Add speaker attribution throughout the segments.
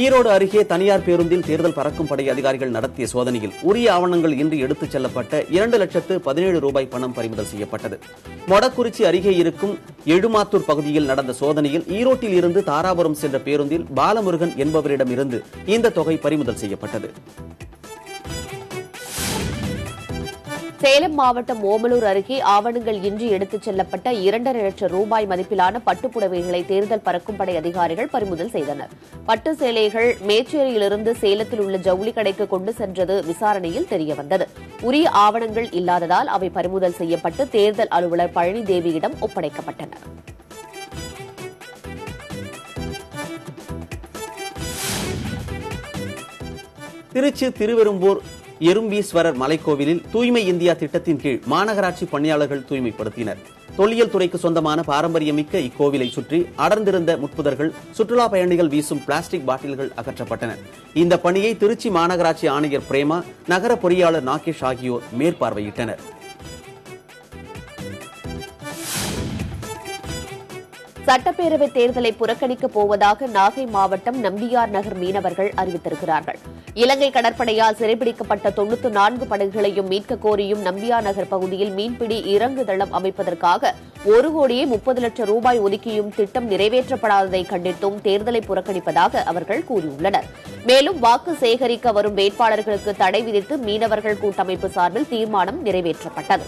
Speaker 1: ஈரோடு அருகே தனியார் பேருந்தில் தேர்தல் பறக்கும் படை அதிகாரிகள் நடத்திய சோதனையில் உரிய ஆவணங்கள் இன்றி எடுத்துச் செல்லப்பட்ட 2,17,000 ரூபாய் பணம் பறிமுதல் செய்யப்பட்டது. மொடக்குறிச்சி அருகே இருக்கும் எழுமாத்தூர் பகுதியில் நடந்த சோதனையில் ஈரோட்டில் இருந்து தாராபுரம் சென்ற பேருந்தில் பாலமுருகன் என்பவரிடமிருந்து இந்த தொகை பறிமுதல் செய்யப்பட்டது.
Speaker 2: சேலம் மாவட்டம் ஓமலூர் அருகே ஆவணங்கள் இன்றி எடுத்துச் செல்லப்பட்ட 2,5 லட்சம் ரூபாய் மதிப்பிலான பட்டுப்புடவைகளை தேர்தல் பறக்கும் படை அதிகாரிகள் பறிமுதல் செய்தனர். பட்டு சேலைகள் மேச்சேரியிலிருந்து சேலத்தில் உள்ள ஜவுளி கடைக்கு கொண்டு சென்றது விசாரணையில் தெரியவந்தது. உரிய ஆவணங்கள் இல்லாததால் அவை பறிமுதல் செய்யப்பட்டு தேர்தல் அலுவலர் பழனிதேவியிடம் ஒப்படைக்கப்பட்டன.
Speaker 1: திருச்சி திருவெரும்பூர் எறும்பீஸ்வரர் மலைக்கோவிலில் தூய்மை இந்தியா திட்டத்தின் கீழ் மாநகராட்சி பணியாளர்கள் தூய்மைப்படுத்தினர். தொல்லியல் துறைக்கு சொந்தமான பாரம்பரியமிக்க இக்கோவிலை சுற்றி அடர்ந்திருந்த முட்புதர்கள், சுற்றுலா பயணிகள் வீசும் பிளாஸ்டிக் பாட்டில்கள் அகற்றப்பட்டன. இந்த பணியை திருச்சி மாநகராட்சி ஆணையர் பிரேமா, நகர பொறியாளர் நாகேஷ் ஆகியோர் மேற்பார்வையிட்டனர்.
Speaker 2: சட்டப்பேரவை தேர்தலை புறக்கணிக்கப் போவதாக நாகை மாவட்டம் நம்பியார் நகர் மீனவர்கள் அறிவித்திருக்கிறார்கள். இலங்கை கடற்படையால் சிறைபிடிக்கப்பட்ட 94 படகுகளையும் மீட்க கோரியும் நம்பியார் நகர் பகுதியில் மீன்பிடி இறங்கு தளம் அமைப்பதற்காக 1,30 லட்சம் ரூபாய் ஒதுக்கியும் திட்டம் நிறைவேற்றப்படாததை கண்டித்தும் தேர்தலை புறக்கணிப்பதாக அவர்கள் கூறியுள்ளனர். மேலும் வாக்கு சேகரிக்க வரும் வேட்பாளர்களுக்கு தடை விதித்து மீனவர்கள் கூட்டமைப்பு சார்பில் தீர்மானம் நிறைவேற்றப்பட்டது.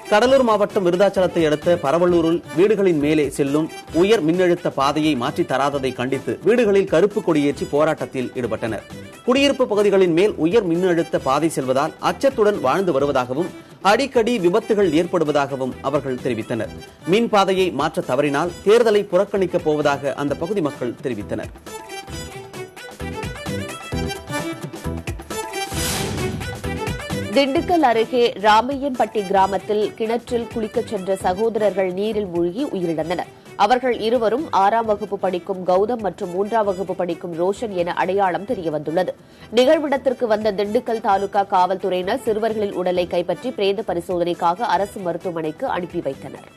Speaker 1: கடலூர் மாவட்டம் விருதாச்சலத்தை அடுத்த பரவலூரில் வீடுகளின் மேலே செல்லும் உயர் மின்னழுத்த பாதையை மாற்றித் தராததை கண்டித்து வீடுகளில் கருப்பு கொடியேற்றி போராட்டத்தில் ஈடுபட்டனர். குடியிருப்பு பகுதிகளின் மேல் உயர் மின்னழுத்த பாதை செல்வதால் அச்சத்துடன் வாழ்ந்து வருவதாகவும் அடிக்கடி விபத்துகள் ஏற்படுவதாகவும் அவர்கள் தெரிவித்தனர். மின் பாதையை மாற்ற தவறினால் தேர்தலை புறக்கணிக்கப் போவதாக அந்த பகுதி மக்கள் தெரிவித்தனர்.
Speaker 2: திண்டுக்கல் அருகே ராமையன்பட்டி கிராமத்தில் கிணற்றில் குளிக்கச் சென்ற சகோதரர்கள் நீரில் மூழ்கி உயிரிழந்தனர். அவர்கள் இருவரும் 6ஆம் வகுப்பு படிக்கும் கௌதம் மற்றும் 3ஆம் வகுப்பு படிக்கும் ரோஷன் என அடையாளம் தெரியவந்துள்ளது. நிகழ்விடத்திற்கு வந்த திண்டுக்கல் தாலுகா காவல்துறையினர் சிறுவர்களின் உடலை கைப்பற்றி பிரேத பரிசோதனைக்காக அரசு மருத்துவமனைக்கு அனுப்பி வைத்தனர்.